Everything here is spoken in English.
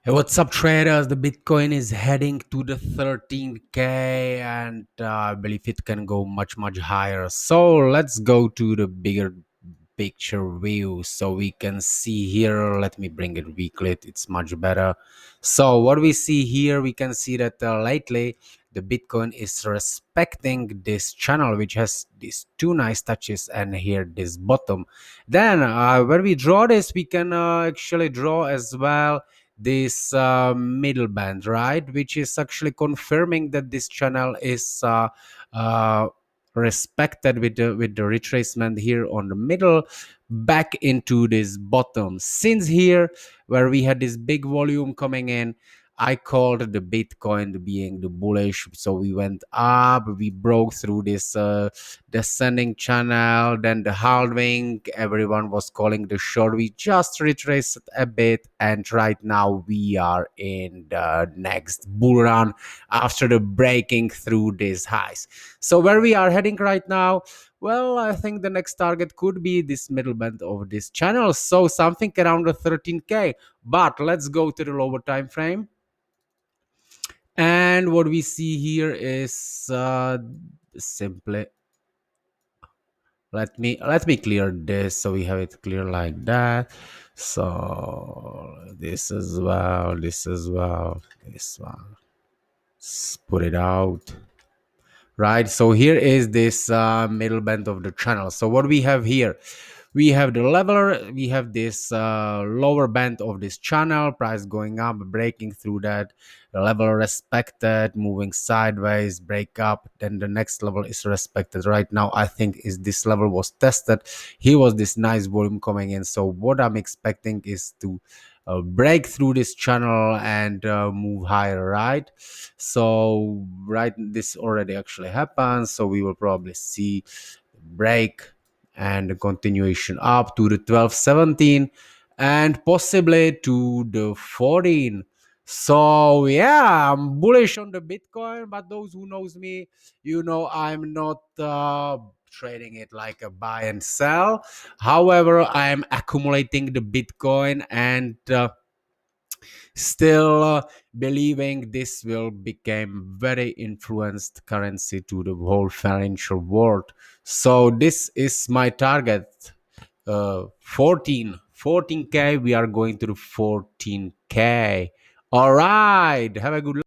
Hey, what's up, traders? The Bitcoin is heading to the 13K, and I believe it can go much, much higher. So let's go to the bigger picture view so we can see here. Let me bring it weekly, it's much better. So what we see here, we can see that lately the Bitcoin is respecting this channel, which has these two nice touches, and here this bottom. Then when we draw this, we can actually draw as well this middle band, right, which is actually confirming that this channel is uh, respected with the retracement here on the middle back into this bottom. Since here where we had this big volume coming in, I called the Bitcoin being the bullish, so we went up, we broke through this descending channel, then the halving, everyone was calling the short. We just retraced a bit, and right now we are in the next bull run after the breaking through these highs. So where we are heading right now, well, I think the next target could be this middle band of this channel, so something around the 13K. But let's go to the lower time frame, and what we see here is simply, let me clear this so we have it clear like that. So this as well, this as well, this one. Let's put it out. Right, so here is this middle band of the channel. So what we have here, we have the leveler, we have this lower band of this channel, price going up, breaking through that, the level respected, moving sideways, break up, then the next level is respected. Right now I think is this level was tested, here was this nice volume coming in. So what I'm expecting is to break through this channel and move higher, right? So right, this already actually happened, so we will probably see break and a continuation up to the 1217 and possibly to the 14. So yeah, I'm bullish on the Bitcoin, but those who knows me, I'm not trading it like a buy and sell. However, I'm accumulating the Bitcoin, and still believing this will become very influenced currency to the whole financial world. So this is my target, 14k. We are going to the 14k. All right, have a good